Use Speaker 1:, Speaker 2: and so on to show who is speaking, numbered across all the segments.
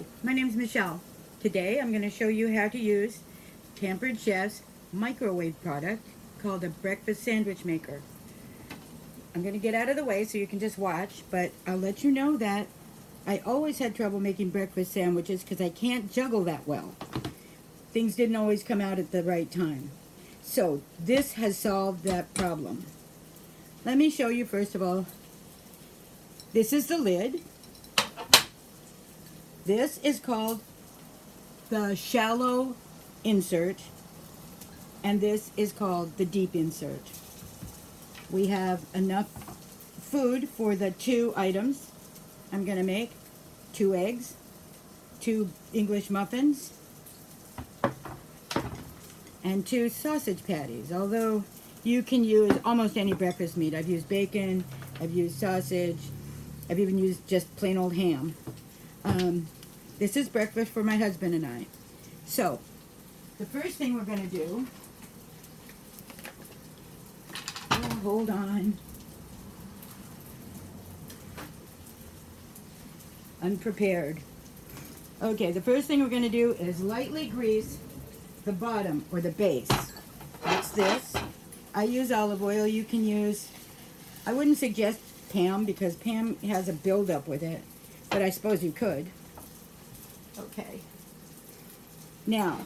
Speaker 1: Hi, my name is Michelle. Today I'm going to show you how to use Pampered Chef's microwave product called a breakfast sandwich maker. I'm going to get out of the way so you can just watch, but I'll let you know that I always had trouble making breakfast sandwiches because I can't juggle that well. Things didn't always come out at the right time. So this has solved that problem. Let me show you first of all. This is the lid. This is called the shallow insert, and this is called the deep insert. We have enough food for the two items I'm going to make: 2 eggs, 2 English muffins, and 2 sausage patties. Although you can use almost any breakfast meat. I've used bacon, I've used sausage, I've even used just plain old ham. This is breakfast for my husband and I. So, the first thing we're going to do, hold on, unprepared. Okay, the first thing we're going to do is lightly grease the bottom or the base. That's this. I use olive oil. You can use, I wouldn't suggest Pam because Pam has a buildup with it, but I suppose you could. Okay. Now,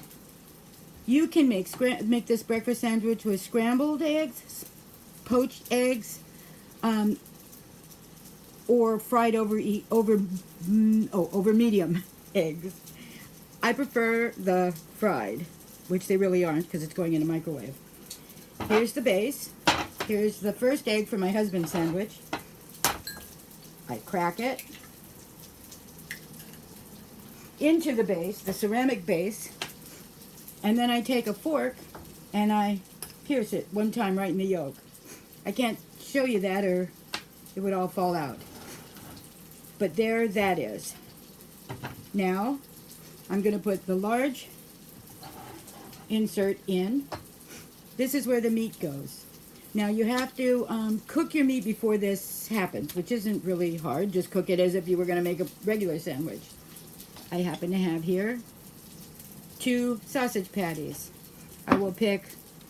Speaker 1: you can make this breakfast sandwich with scrambled eggs, poached eggs, or fried over medium eggs. I prefer the fried, which they really aren't because it's going in a microwave. Here's the base. Here's the first egg for my husband's sandwich. I crack it into the base, the ceramic base, and then I take a fork and I pierce it one time right in the yolk. I can't show you that or it would all fall out. But there that is. Now I'm going to put the large insert in. This is where the meat goes. Now you have to cook your meat before this happens, which isn't really hard. Just cook it as if you were going to make a regular sandwich. I happen to have here 2 sausage patties. I will pick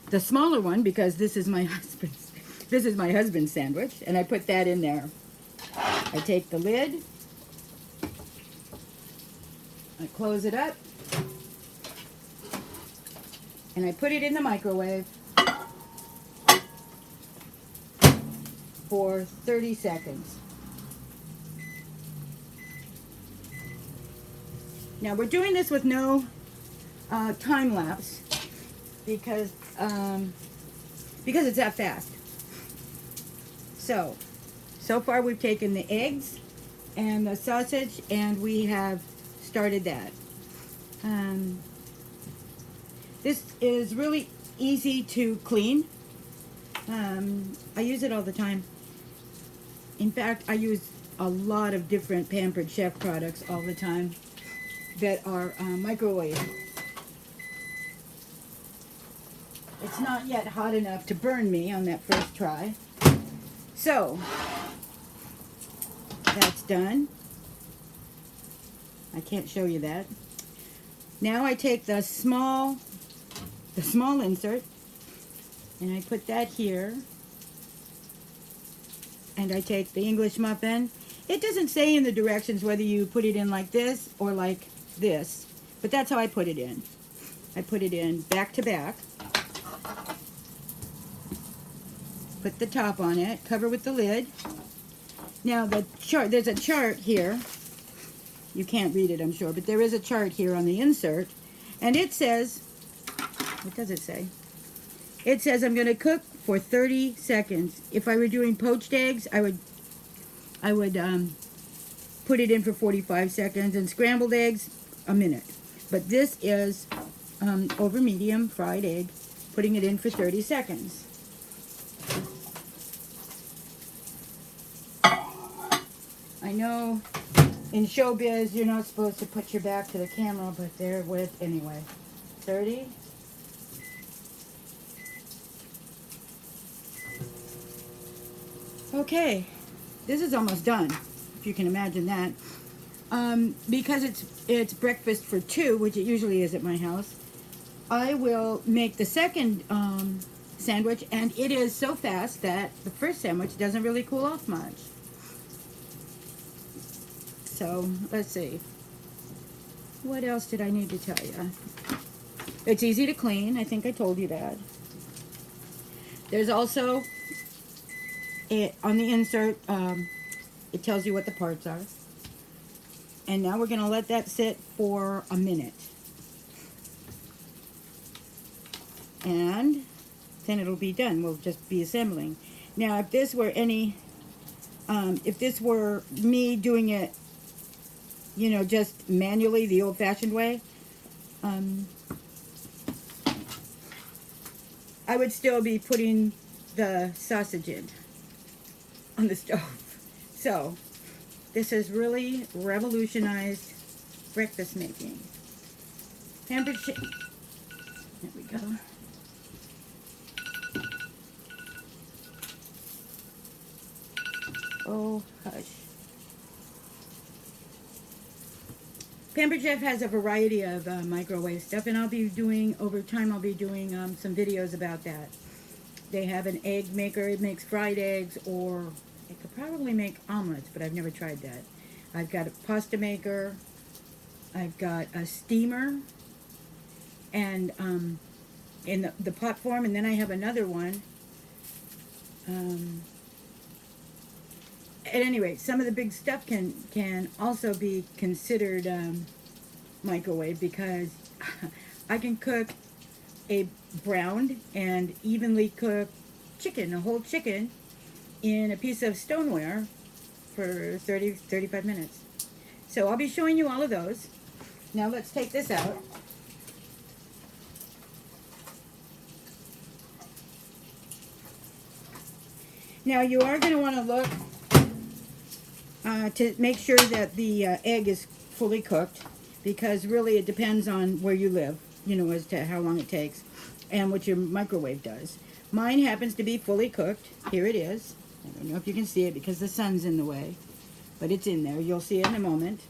Speaker 1: the smaller one because this is my husband's sandwich, and I put that in there. I take the lid, I close it up, and I put it in the microwave for 30 seconds. Now we're doing this with no time lapse because it's that fast. So far we've taken the eggs and the sausage and we have started that. This is really easy to clean. I use it all the time. In fact, I use a lot of different Pampered Chef products all the time that are microwave. It's not yet hot enough to burn me on that first try. So, that's done. I can't show you that. Now I take the small insert and I put that here. And I take the English muffin. It doesn't say in the directions whether you put it in like this or like this, but that's how I put it in. I put it in back to back. Put the top on it, cover with the lid. Now the chart, there's a chart here. You can't read it, I'm sure, but there is a chart here on the insert. And it says, what does it say? It says I'm going to cook for 30 seconds. If I were doing poached eggs, I would put it in for 45 seconds, and scrambled eggs, a minute. But this is over medium fried egg, putting it in for 30 seconds. I know in showbiz you're not supposed to put your back to the camera, but there it went anyway. 30. Okay, this is almost done, if you can imagine that. because it's breakfast for two, which it usually is at my house, I will make the second sandwich, and it is so fast that the first sandwich doesn't really cool off much. So, let's see. What else did I need to tell you? It's easy to clean. I think I told you that. There's also, on the insert, it tells you what the parts are. And now we're going to let that sit for a minute. And then it'll be done. We'll just be assembling. Now, if this were if this were me doing it, you know, just manually, the old-fashioned way, I would still be putting the sausage in on the stove. So, this has really revolutionized breakfast making. Pampered chicken. There we go. Oh, hush. Pampered Chef has a variety of microwave stuff, and I'll be doing, over time, I'll be doing some videos about that. They have an egg maker. It makes fried eggs, or it could probably make omelets, but I've never tried that. I've got a pasta maker. I've got a steamer, and in the pot form, and then I have another one. At any rate, some of the big stuff can also be considered microwave, because I can cook a browned and evenly cooked chicken, a whole chicken, in a piece of stoneware for 35 minutes. So I'll be showing you all of those. Now let's take this out. Now you are going to want to look to make sure that the egg is fully cooked, because really it depends on where you live, you know, as to how long it takes and what your microwave does. Mine happens to be fully cooked. Here it is. I don't know if you can see it because the sun's in the way, but it's in there. You'll see it in a moment.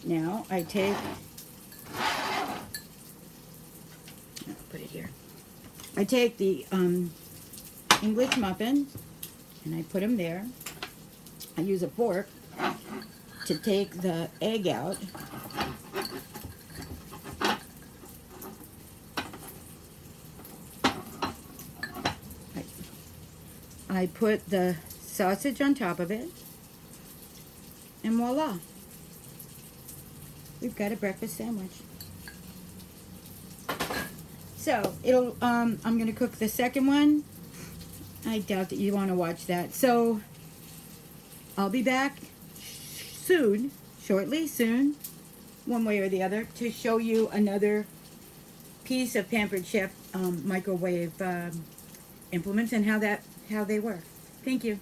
Speaker 1: Now I take, I'll put it here. I take the English muffins and I put them there. I use a fork to take the egg out. I put the sausage on top of it, and voila, we've got a breakfast sandwich. So it'll I'm going to cook the second one. I doubt that you want to watch that. So I'll be back soon, soon, one way or the other, to show you another piece of Pampered Chef microwave implements and how they work. Thank you.